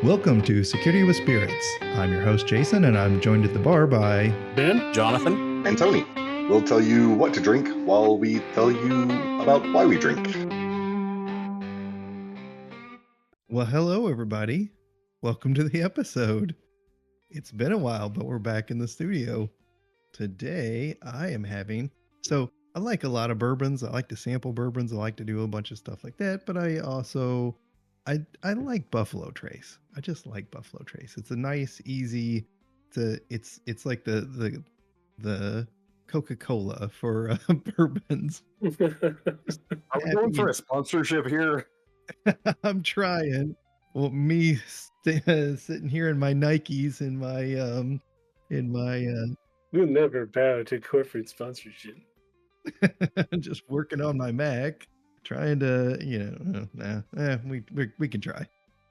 Welcome to Security with Spirits. I'm your host, Jason, and I'm joined at the bar by Ben, Jonathan, and Tony. We'll tell you what to drink while we tell you about why we drink. Well, hello, everybody. Welcome to the episode. It's been a while, but we're back in the studio. Today, I am having... So, I like a lot of bourbons. I like to sample bourbons. I like to do a bunch of stuff like that, but I also... I like Buffalo Trace. I just like Buffalo Trace. It's a nice, easy... It's like the Coca-Cola for bourbons. are we going for a sponsorship here? I'm trying. Well, me sitting here in my Nikes and my We'll never bow to corporate sponsorship. just working on my Mac, trying to, we can try.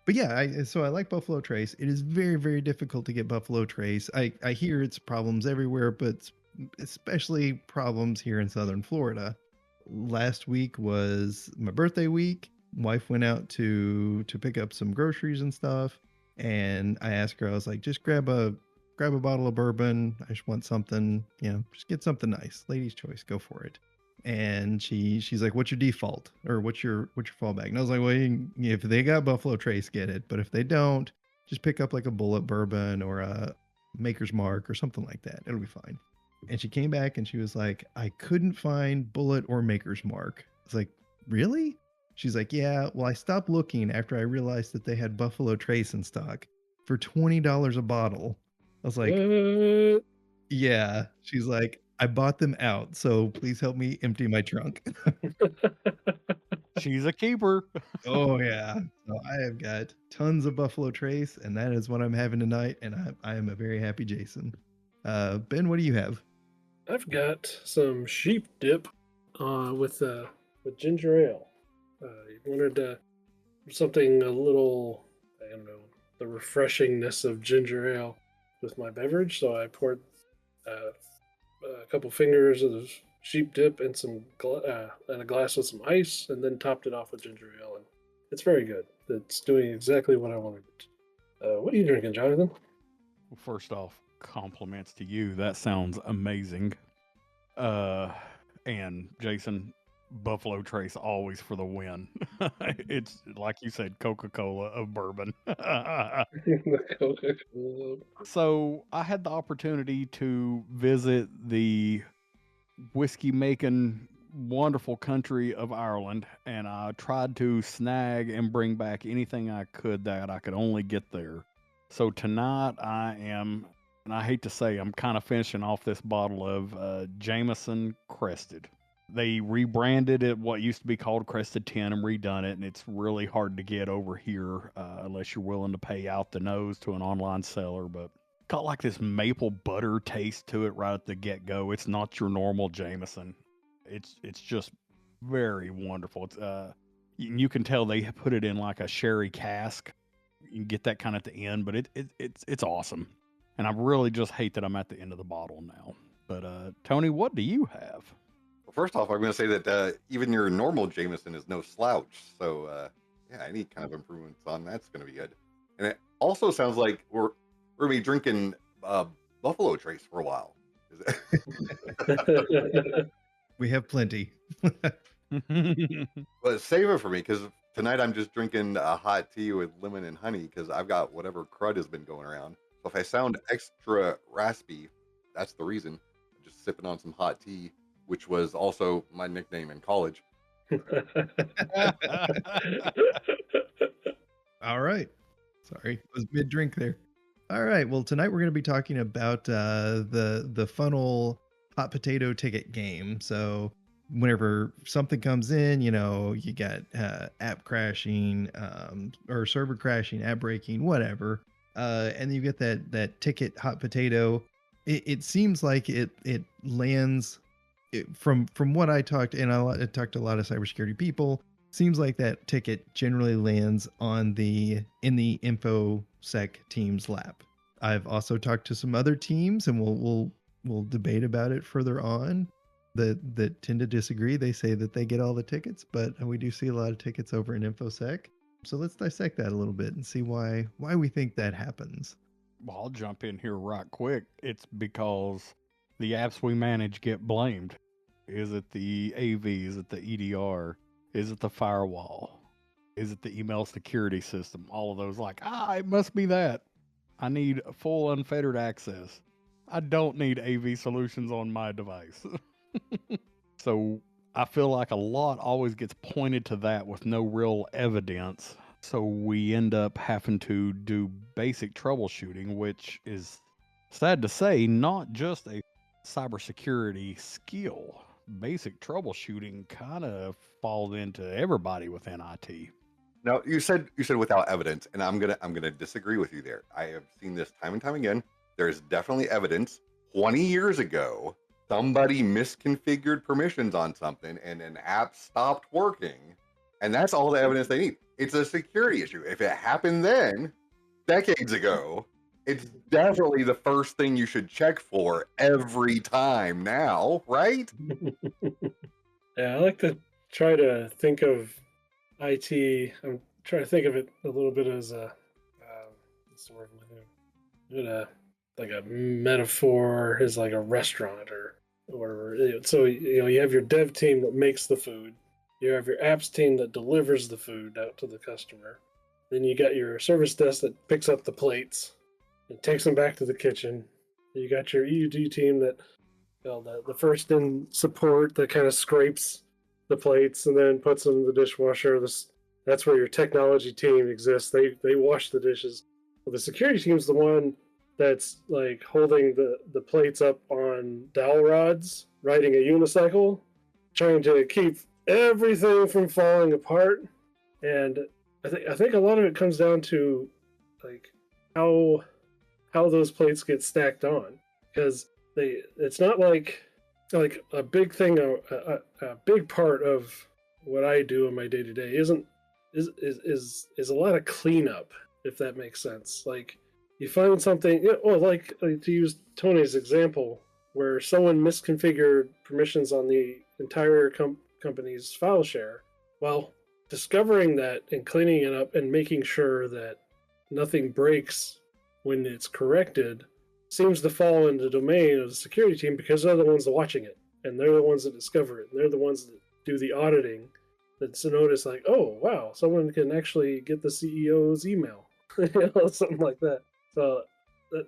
But yeah, so I like Buffalo Trace. It is very, very difficult to get Buffalo Trace. I hear it's problems everywhere, but especially problems here in Southern Florida. Last week was my birthday week. Wife went out to pick up some groceries and stuff, and I asked her, I was like, just grab a bottle of bourbon. I just want something, just get something nice. Lady's choice, go for it. And she's like, what's your default, or what's your fallback? And I was like, well, if they got Buffalo Trace, get it. But if they don't, just pick up like a Bullet bourbon or a Maker's Mark or something like that. It'll be fine. And she came back and she was like, I couldn't find Bullet or Maker's Mark. I was like, really? She's like, yeah, well, I stopped looking after I realized that they had Buffalo Trace in stock for $20 a bottle. I was like, yeah. She's like, I bought them out, so please help me empty my trunk. She's a keeper. Oh, yeah. So I have got tons of Buffalo Trace, and that is what I'm having tonight, and I am a very happy Jason. Ben, what do you have? I've got some sheep dip with ginger ale. Wanted something a little, I don't know, the refreshingness of ginger ale with my beverage, so I poured a couple fingers of sheep dip and and a glass with some ice, and then topped it off with ginger ale, and it's very good. It's doing exactly what I wanted. What are you drinking, Jonathan? Well, first off, compliments to you. That sounds amazing. And Jason, Buffalo Trace always for the win. It's like you said, Coca-Cola of bourbon. Coca-Cola. So I had the opportunity to visit the whiskey making wonderful country of Ireland, and I tried to snag and bring back anything I could that I could only get there. So tonight and I hate to say, I'm kind of finishing off this bottle of Jameson Crested. They rebranded it what used to be called Crested 10 and redone it, and it's really hard to get over here unless you're willing to pay out the nose to an online seller. But got like this maple butter taste to it right at the get-go. It's not your normal Jameson. It's just very wonderful. It's you can tell they put it in like a sherry cask. You can get that kind of at the end, but it's awesome. And I really just hate that I'm at the end of the bottle now. But Tony, what do you have? Well, first off, I'm going to say that even your normal Jameson is no slouch. So, any kind of improvements on that's going to be good. And it also sounds like we're going to be drinking Buffalo Trace for a while. We have plenty. But save it for me, because tonight I'm just drinking a hot tea with lemon and honey, because I've got whatever crud has been going around. So if I sound extra raspy, that's the reason. I'm just sipping on some hot tea, which was also my nickname in college. All right. Sorry, it was mid-drink there. All right. Well, tonight we're going to be talking about the funnel hot potato ticket game. So whenever something comes in, you got app crashing, or server crashing, app breaking, whatever, and you get that ticket hot potato. It seems like it lands from what I talked, and I talked to a lot of cybersecurity people. Seems like that ticket generally lands in the infosec team's lap. I've also talked to some other teams, and we'll debate about it further on. That tend to disagree. They say that they get all the tickets, but we do see a lot of tickets over in infosec. So let's dissect that a little bit and see why we think that happens. Well, I'll jump in here right quick. It's because the apps we manage get blamed. Is it the AV? Is it the EDR? Is it the firewall? Is it the email security system? All of those, like, it must be that. I need full unfettered access. I don't need AV solutions on my device. So I feel like a lot always gets pointed to that with no real evidence. So we end up having to do basic troubleshooting, which is sad to say, not just a cybersecurity skill. Basic troubleshooting kind of falls into everybody within IT. Now you said without evidence, and I'm gonna disagree with you there. I have seen this time and time again. There's definitely evidence. 20 years ago, somebody misconfigured permissions on something, and an app stopped working, and that's all the evidence they need. It's a security issue. If it happened then, decades ago, it's definitely the first thing you should check for every time now, right? Yeah, I like to try to think of IT. I'm trying to think of it a little bit as a what's the word I'm looking at? Like a metaphor is like a restaurant or whatever. So you have your dev team that makes the food. You have your apps team that delivers the food out to the customer. Then you got your service desk that picks up the plates and takes them back to the kitchen. You got your EUD team that, the first in support that kind of scrapes the plates and then puts them in the dishwasher. That's where your technology team exists. They wash the dishes. Well, the security team's the one that's like holding the plates up on dowel rods, riding a unicycle, trying to keep everything from falling apart. And I think a lot of it comes down to like how those plates get stacked on, because it's not like a big thing, a big part of what I do in my day to day is a lot of cleanup, if that makes sense. Like you find something, like to use Tony's example, where someone misconfigured permissions on the entire company's file share. Well, discovering that and cleaning it up and making sure that nothing breaks when it's corrected seems to fall in the domain of the security team, because they're the ones watching it and they're the ones that discover it and they're the ones that do the auditing. That's to notice, like, oh wow, someone can actually get the CEO's email, something like that. So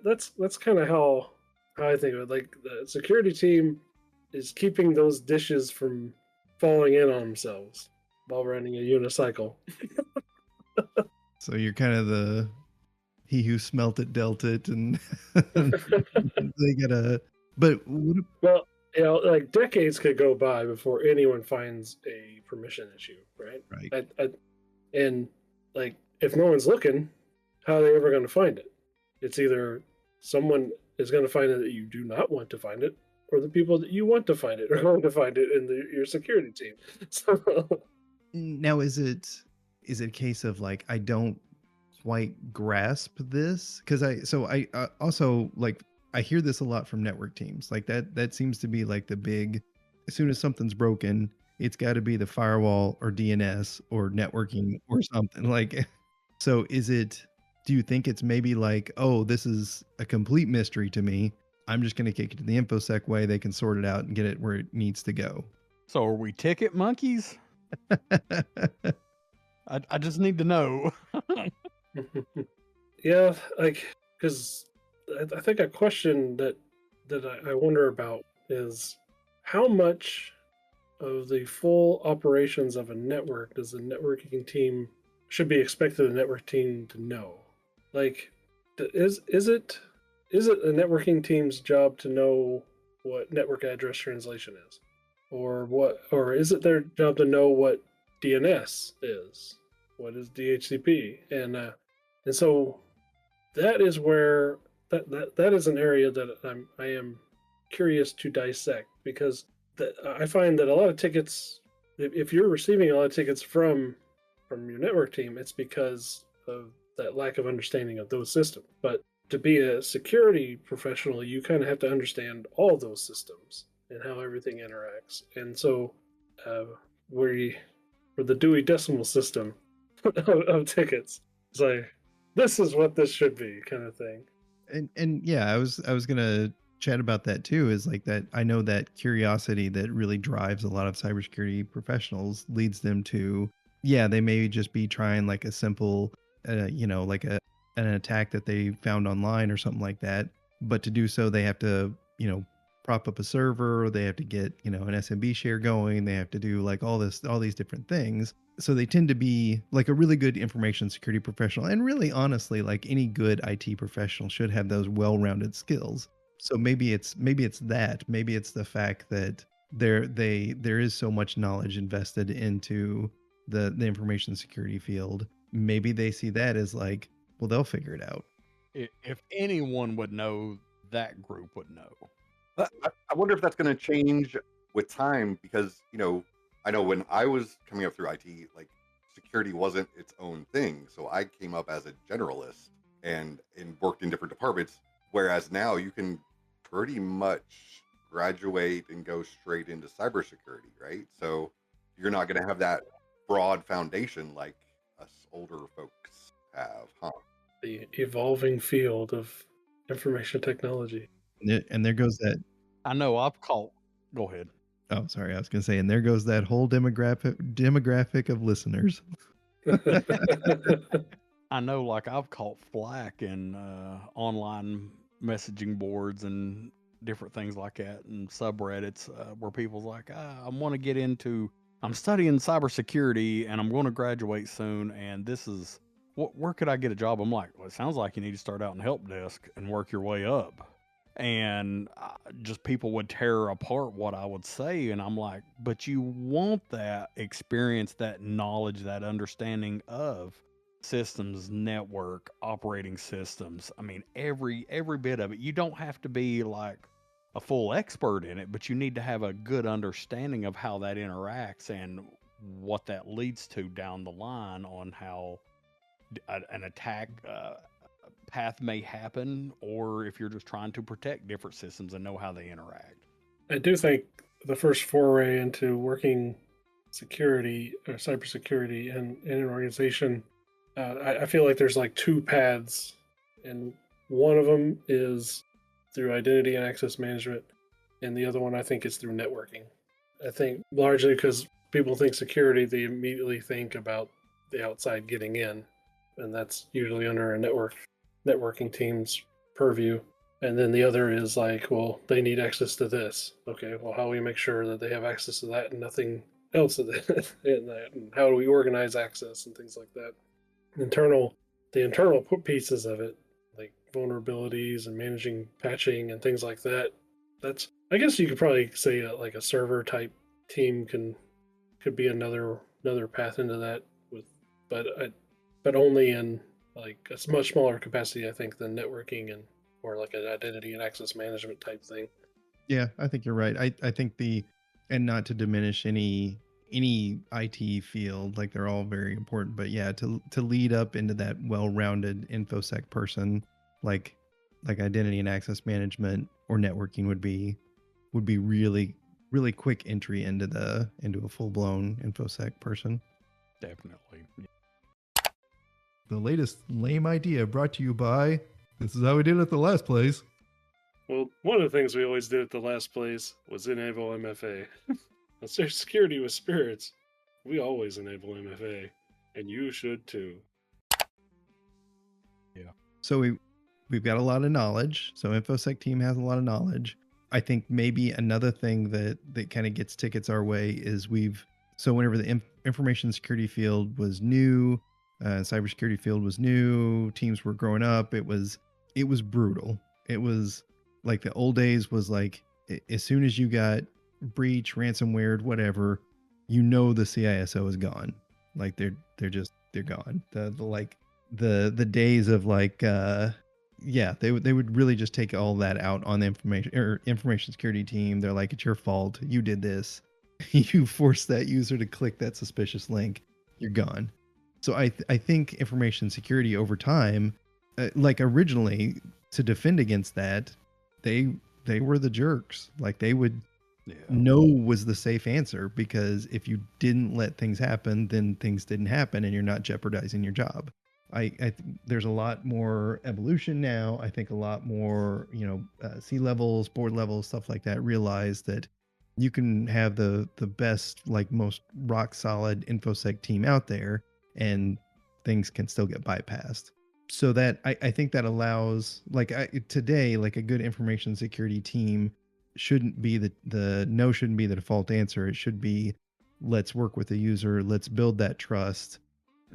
that's kind of how I think of it. Like the security team is keeping those dishes from falling in on themselves while running a unicycle. So you're kind of the he who smelt it dealt it, and they gotta. But well, like decades could go by before anyone finds a permission issue, right? Right. And like, if no one's looking, how are they ever going to find it? It's either someone is going to find it that you do not want to find it, or the people that you want to find it are going to find it in your security team. So now, is it a case of like I don't quite grasp this, because I also, like, I hear this a lot from network teams, like that seems to be like the big, as soon as something's broken, it's got to be the firewall or DNS or networking or something. Like, so do you think it's maybe like, oh, this is a complete mystery to me, I'm just going to kick it to the infosec way, they can sort it out and get it where it needs to go? So are we ticket monkeys? I just need to know. yeah, like, because I think a question that I wonder about is how much of the full operations of a network does the networking team should be expected the network team to know? Like, is it a networking team's job to know what network address translation is, or is it their job to know what DNS is, what is DHCP, and so that is where that is an area that I am curious to dissect, because I find that a lot of tickets, if you're receiving a lot of tickets from your network team, it's because of that lack of understanding of those systems. But to be a security professional, you kind of have to understand all those systems and how everything interacts. And so, where the Dewey Decimal System of tickets. It's like, this is what this should be, kind of thing. And yeah, I was gonna chat about that too. Is like that I know that curiosity that really drives a lot of cybersecurity professionals leads them to, yeah, they may just be trying like a simple, like an attack that they found online or something like that. But to do so, they have to, prop up a server, or they have to get, an SMB share going. They have to do like all these different things. So they tend to be like a really good information security professional, and really honestly, like any good IT professional should have those well-rounded skills. So maybe it's that, maybe it's the fact that there is so much knowledge invested into the information security field. Maybe they see that as like, well, they'll figure it out. If anyone would know, that group would know. I wonder if that's going to change with time, because I know when I was coming up through IT, like security wasn't its own thing, so I came up as a generalist and worked in different departments. Whereas now you can pretty much graduate and go straight into cybersecurity, right? So you're not going to have that broad foundation like us older folks have, huh? The evolving field of information technology. And there goes that. I know I've caught. Go ahead. Oh, sorry. I was going to say, and there goes that whole demographic of listeners. I know, like I've caught flack in online messaging boards and different things like that, and subreddits where people's like, I want to get into. I'm studying cybersecurity and I'm going to graduate soon, and this is where could I get a job? I'm like, well, it sounds like you need to start out in help desk and work your way up. And just people would tear apart what I would say. And I'm like, but you want that experience, that knowledge, that understanding of systems, network, operating systems. I mean, every bit of it. You don't have to be like a full expert in it, but you need to have a good understanding of how that interacts and what that leads to down the line on how an attack path may happen, or if you're just trying to protect different systems and know how they interact. I do think the first foray into working security or cybersecurity in an organization, I feel like there's like two paths, and one of them is through identity and access management, and the other one I think is through networking. I think largely because people think security, they immediately think about the outside getting in, and that's usually under a networking team's purview. And then the other is like, well, they need access to this. Okay, well, how do we make sure that they have access to that and nothing else in that? And how do we organize access and things like that? The internal pieces of it, like vulnerabilities and managing patching and things like that. That's, I guess you could probably say like a server type team could be another path into that but only in like a much smaller capacity, I think, than networking or like an identity and access management type thing. Yeah, I think you're right. I think and not to diminish any IT field, like they're all very important, but yeah, to lead up into that well-rounded infosec person, like identity and access management or networking would be really really quick entry into a full-blown infosec person. Definitely. The latest lame idea brought to you by, this is how we did it at the last place. Well, one of the things we always did at the last place was enable MFA. Let's say security with spirits. We always enable MFA, and you should too. Yeah. So we've got a lot of knowledge. So infosec team has a lot of knowledge. I think maybe another thing that kind of gets tickets our way is whenever the information security field was new, cybersecurity field was new, teams were growing up, it was brutal. It was like the old days was like, as soon as you got breach, ransomware, whatever, the CISO is gone. Like they're gone. The days of like they would really just take all that out on the information security team. They're like, it's your fault, you did this, you forced that user to click that suspicious link, you're gone. So I think information security over time, like originally to defend against that, they were the jerks. Like they would no was the safe answer, because if you didn't let things happen, then things didn't happen and you're not jeopardizing your job. There's a lot more evolution now. I think a lot more, C levels, board levels, stuff like that realize that you can have the best, like most rock solid infosec team out there, and things can still get bypassed. So that I think that allows, like, today, like a good information security team shouldn't be shouldn't be the default answer. It should be, let's work with the user, let's build that trust.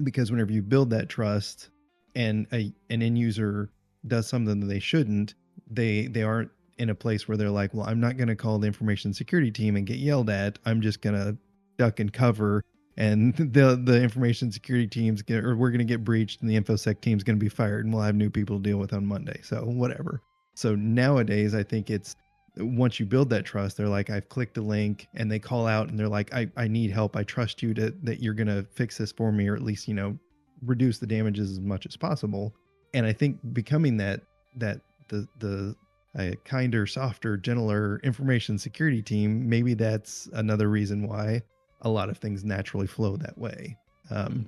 Because whenever you build that trust and an end user does something that they shouldn't, they aren't in a place where they're like, well, I'm not going to call the information security team and get yelled at. I'm just going to duck and cover, and the information security teams we're going to get breached, and the infosec team's going to be fired, and we'll have new people to deal with on Monday. So whatever. So nowadays, I think it's, once you build that trust, they're like, I've clicked a link, and they call out and they're like, I need help. I trust you that you're going to fix this for me, or at least, reduce the damages as much as possible. And I think becoming the a kinder, softer, gentler information security team, maybe that's another reason why a lot of things naturally flow that way.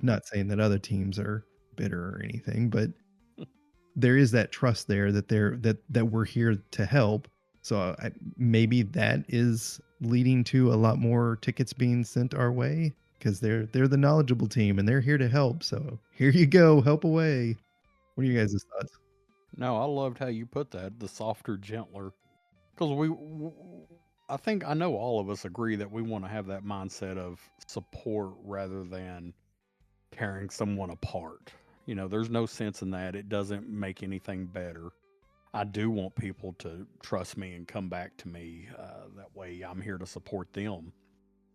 Not saying that other teams are bitter or anything, but there is that trust there that we're here to help. So maybe that is leading to a lot more tickets being sent our way, because they're the knowledgeable team and they're here to help. So here you go, help away. What are you guys' thoughts? No, I loved how you put that, the softer, gentler. Because I think I know all of us agree that we want to have that mindset of support rather than tearing someone apart. There's no sense in that. It doesn't make anything better. I do want people to trust me and come back to me. That way I'm here to support them.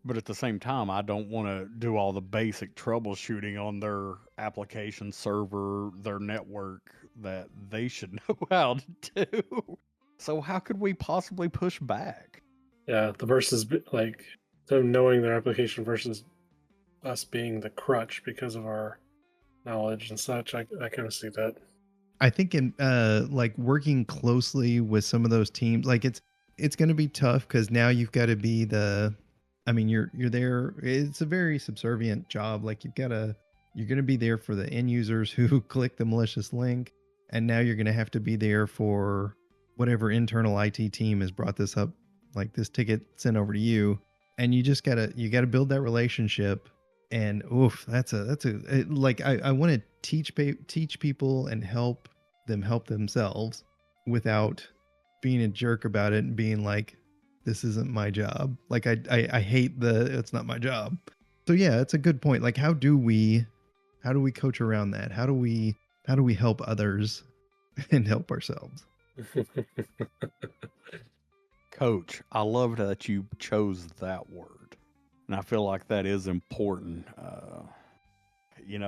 But at the same time, I don't want to do all the basic troubleshooting on their application server, their network, that they should know how to do. So how could we possibly push back? Yeah, the versus, like, them knowing their application versus us being the crutch because of our knowledge and such. I kind of see that. I think in like working closely with some of those teams, like it's going to be tough, because now you've got to be you're there. It's a very subservient job. Like you're going to be there for the end users who click the malicious link, and now you're going to have to be there for whatever internal IT team has brought this up, like this ticket sent over to you, and you gotta build that relationship. And oof, I want to teach people and help them help themselves without being a jerk about it and being like, this isn't my job. Like I hate it's not my job. So yeah, it's a good point. Like how do we coach around that? How do we help others and help ourselves? Coach, I love that you chose that word. And I feel like that is important.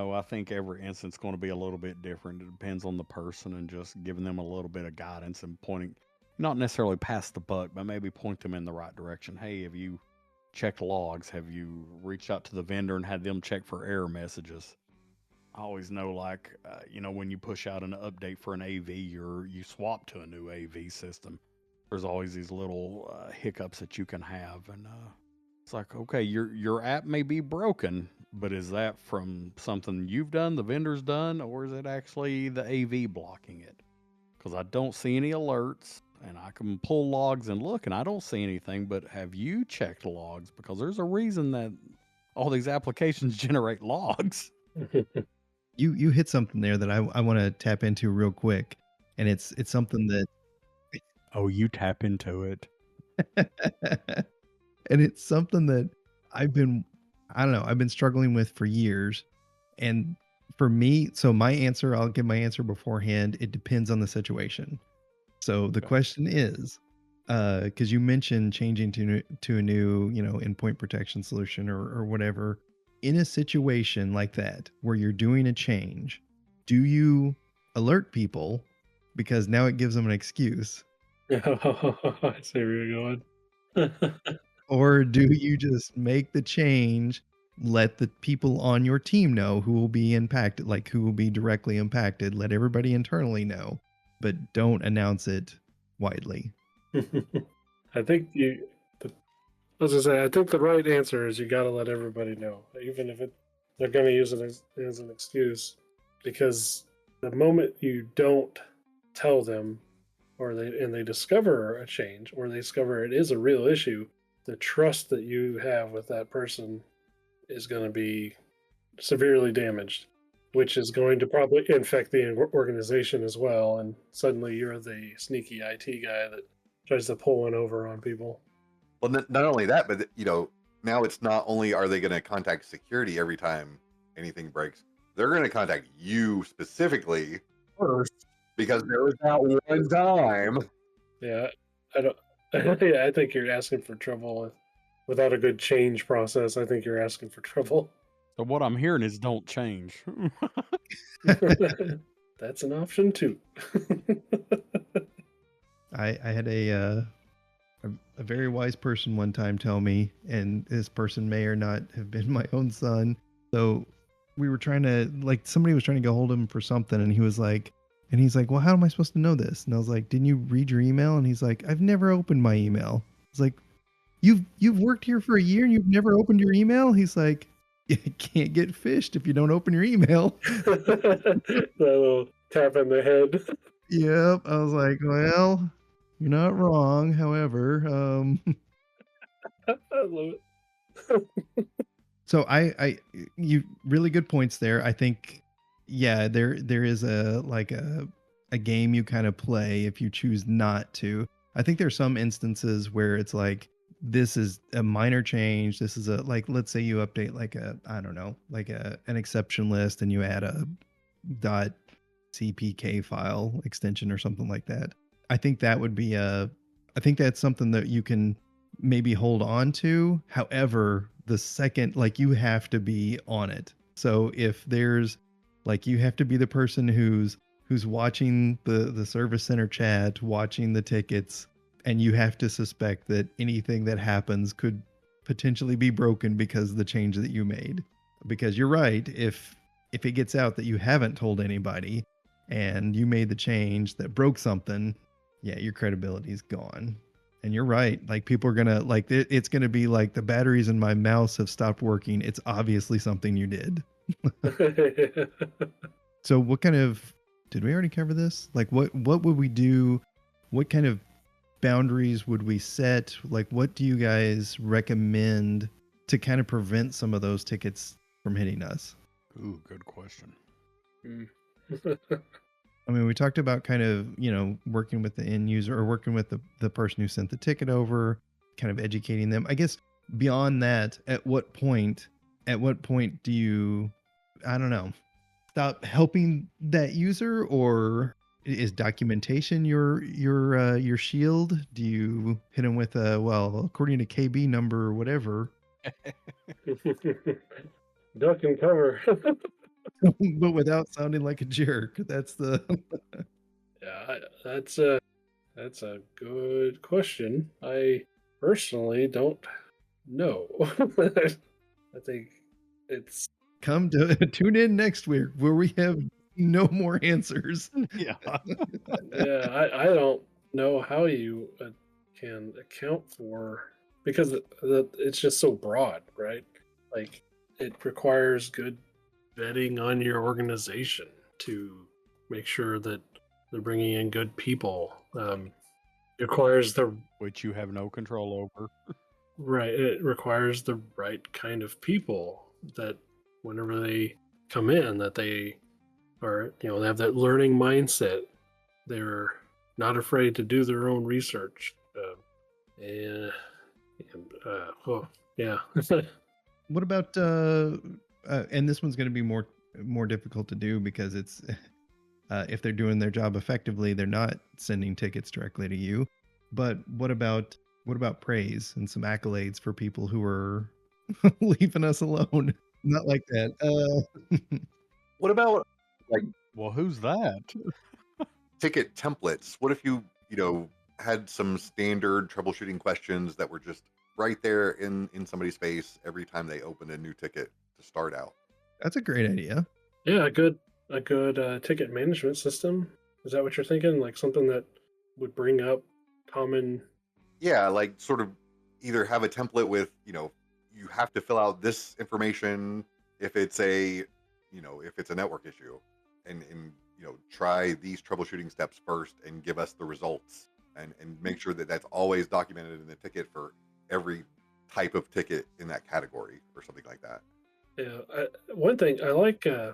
I think every instance is going to be a little bit different. It depends on the person, and just giving them a little bit of guidance and pointing, not necessarily pass the buck, but maybe point them in the right direction. Hey, have you checked logs? Have you reached out to the vendor and had them check for error messages? I always know, like, when you push out an update for an AV, you swap to a new AV system. There's always these little hiccups that you can have, and it's like, okay, your app may be broken, but is that from something you've done, the vendor's done, or is it actually the AV blocking it? Because I don't see any alerts, and I can pull logs and look, and I don't see anything. But have you checked logs? Because there's a reason that all these applications generate logs. You hit something there that I want to tap into real quick, and it's something that Oh, you tap into it. and it's something that I've been struggling with for years. And for me, so I'll give my answer beforehand. It depends on the situation. So the question is, because you mentioned changing to a new, endpoint protection solution or whatever. In a situation like that, where you're doing a change, do you alert people because now it gives them an excuse? I see where you're going. Or do you just make the change, let the people on your team know who will be impacted, like who will be directly impacted, let everybody internally know, but don't announce it widely? I think I was gonna say, I think the right answer is you got to let everybody know, even if they're going to use it as an excuse, because the moment you don't tell them, or they discover a change, or they discover it is a real issue, the trust that you have with that person is going to be severely damaged, which is going to probably infect the organization as well. And suddenly you're the sneaky IT guy that tries to pull one over on people. Well, not only that, but now it's not only are they going to contact security every time anything breaks, they're going to contact you specifically first because there was that one time. Yeah, I don't. I think you're asking for trouble without a good change process. I think you're asking for trouble. So what I'm hearing is don't change. That's an option too. I had a very wise person one time tell me, and this person may or not have been my own son. So we were trying to, like, somebody was trying to get hold of him for something, and he's like, well, how am I supposed to know this? And I was like, didn't you read your email? And he's like, I've never opened my email. It's like, you've worked here for a year and you've never opened your email? He's like, you can't get fished if you don't open your email. That little tap in the head. Yep. I was like, well, you're not wrong. However, I love it. so you really good points there. I think, yeah, there is a game you kind of play if you choose not to. I think there's some instances where it's like, this is a minor change. This is let's say you update an exception list and you add a .cpk file extension or something like that. I think that would be I think that's something that you can maybe hold on to. However, the second, you have to be on it. So if there's you have to be the person who's watching the service center chat, watching the tickets, and you have to suspect that anything that happens could potentially be broken because of the change that you made. Because you're right, if it gets out that you haven't told anybody and you made the change that broke something, yeah, your credibility is gone. And you're right. People are gonna it's gonna be like, the batteries in my mouse have stopped working. It's obviously something you did. So what kind of, did we already cover this? What would we do? What kind of boundaries would we set? What do you guys recommend to kind of prevent some of those tickets from hitting us? Ooh, good question. I mean, we talked about kind of, working with the end user or working with the person who sent the ticket over, kind of educating them. I guess beyond that, at what point do you, I don't know, stop helping that user? Or is documentation your shield? Do you hit them with according to KB number or whatever? Duck and cover. But without sounding like a jerk. That's the Yeah, that's a good question. I personally don't know. I think it's come to tune in next week where we have no more answers. Yeah. yeah, I don't know how you can account for, because it's just so broad, right? It requires good vetting on your organization to make sure that they're bringing in good people. It requires which you have no control over. Right. It requires the right kind of people that whenever they come in, that they are, they have that learning mindset. They're not afraid to do their own research. Yeah. What about and this one's going to be more difficult to do because it's if they're doing their job effectively, they're not sending tickets directly to you. But what about praise and some accolades for people who are leaving us alone? Not like that. What about well, who's that? Ticket templates? What if you had some standard troubleshooting questions that were just right there in somebody's face every time they opened a new ticket to start out? That's a great idea. Yeah, a good ticket management system. Is that what you're thinking? Something that would bring up common. Yeah, sort of either have a template with, you have to fill out this information if it's a, if it's a network issue, and try these troubleshooting steps first and give us the results, and make sure that that's always documented in the ticket for every type of ticket in that category or something like that. Yeah, one thing I like, I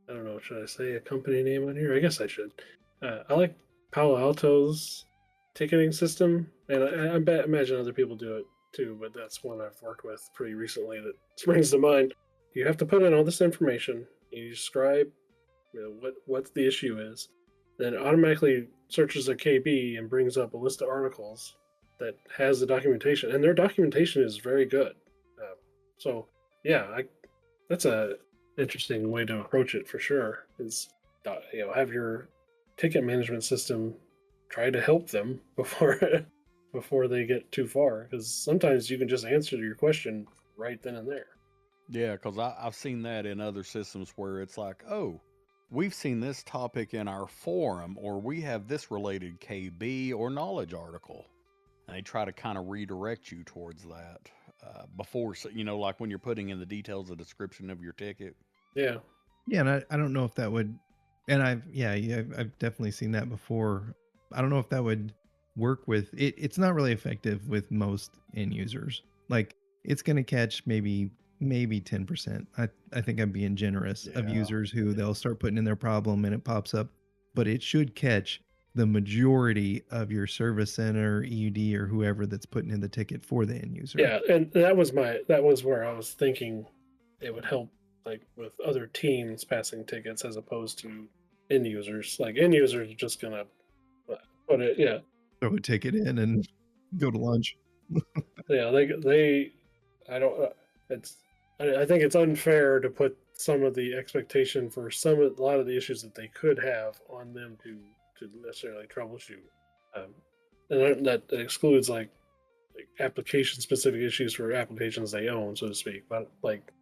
don't know, should I say a company name on here? I guess I should. I like Palo Alto's ticketing system, and I imagine other people do it too, but that's one I've worked with pretty recently that springs to mind. You have to put in all this information, you describe what the issue is, then it automatically searches a KB and brings up a list of articles that has the documentation, and their documentation is very good. So yeah, that's a interesting way to approach it for sure. Is have your ticket management system try to help them before before they get too far, because sometimes you can just answer your question right then and there. Yeah, because I've seen that in other systems where it's like, oh, we've seen this topic in our forum, or we have this related KB or knowledge article. And they try to kind of redirect you towards that before, like when you're putting in the details, the description of your ticket. Yeah. Yeah, and I don't know if that would, and I've definitely seen that before. I don't know if that would work with it. It's not really effective with most end users. Like it's going to catch maybe 10%. I think I'm being generous of Yeah. users who they'll start putting in their problem and it pops up, but it should catch the majority of your service center, EUD, or whoever that's putting in the ticket for the end user. Yeah, and that was where I was thinking it would help, like with other teams passing tickets as opposed to end users. Like end users are just gonna put it, yeah, Throw a ticket in and go to lunch. yeah. They I don't. It's I think it's unfair to put some of the expectation for a lot of the issues that they could have on them to necessarily troubleshoot. And that excludes like application specific issues for applications they own, so to speak. But like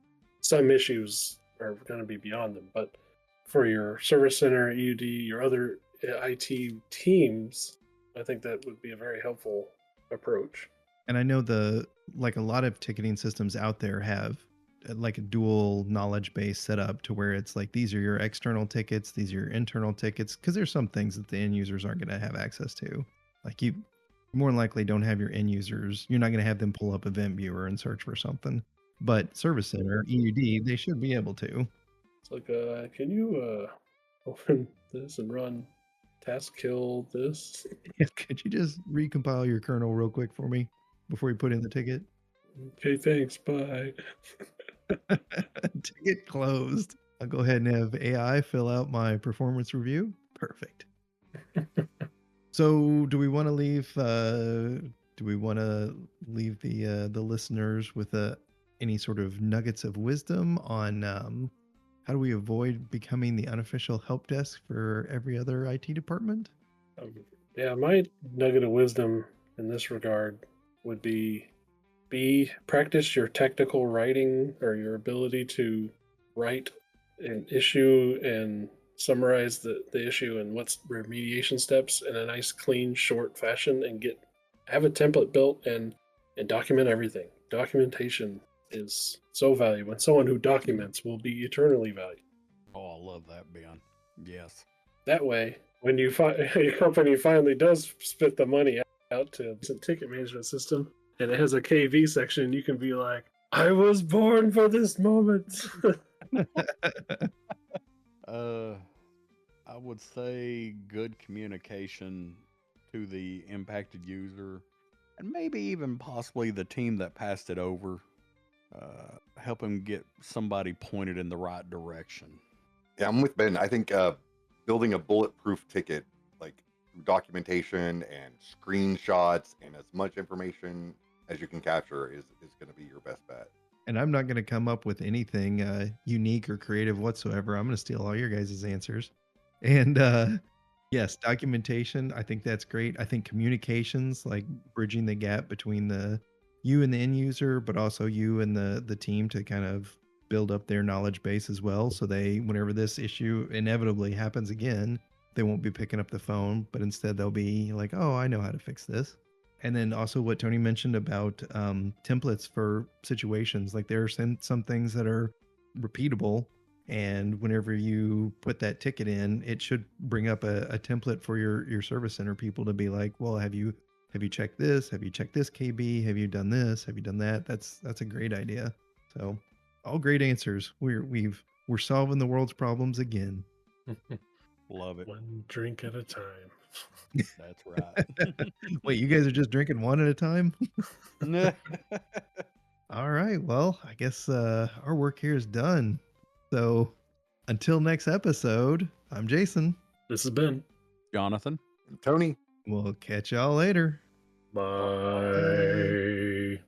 some issues are going to be beyond them. But for your service center, EUD, your other IT teams, I think that would be a very helpful approach. And I know a lot of ticketing systems out there have like a dual knowledge base set up to where it's like these are your external tickets, these are your internal tickets, because there's some things that the end users aren't going to have access to. Like you more than likely don't have your end users, you're not going to have them pull up Event Viewer and search for something. But Service Center, EUD, they should be able to. It's like, can you open this and run task kill this? Could you just recompile your kernel real quick for me before you put in the ticket? Okay, thanks. Bye. Ticket closed. I'll go ahead and have AI fill out my performance review. Perfect. So, do we want to leave? The listeners with any sort of nuggets of wisdom on how do we avoid becoming the unofficial help desk for every other IT department? Yeah, my nugget of wisdom in this regard would be practice your technical writing, or your ability to write an issue and summarize the issue and what's remediation steps in a nice, clean, short fashion, and have a template built and document everything. Documentation is so valuable, and someone who documents will be eternally valued. Oh, I love that, Ben. Yes. That way, when your company finally does spit the money out to a ticket management system, and it has a KV section, you can be like, I was born for this moment. I would say good communication to the impacted user, and maybe even possibly the team that passed it over. Help them get somebody pointed in the right direction. Yeah, I'm with Ben. I think building a bulletproof ticket, like documentation and screenshots and as much information as you can capture, is going to be your best bet. And I'm not going to come up with anything unique or creative whatsoever. I'm going to steal all your guys' answers. And yes, documentation, I think that's great. I think communications, like bridging the gap between you and the end user, but also you and the team to kind of build up their knowledge base as well. So whenever this issue inevitably happens again, they won't be picking up the phone, but instead they'll be like, oh, I know how to fix this. And then also what Tony mentioned about templates for situations. Like there are some things that are repeatable, and whenever you put that ticket in, it should bring up a template for your service center people to be like, well, have you checked this? Have you checked this KB? Have you done this? Have you done that? That's a great idea. So all great answers. We're solving the world's problems again. Love it. One drink at a time. That's right. Wait, you guys are just drinking one at a time? All right. Well, I guess our work here is done. So until next episode, I'm Jason. This has been Jonathan. And Tony. We'll catch y'all later. Bye.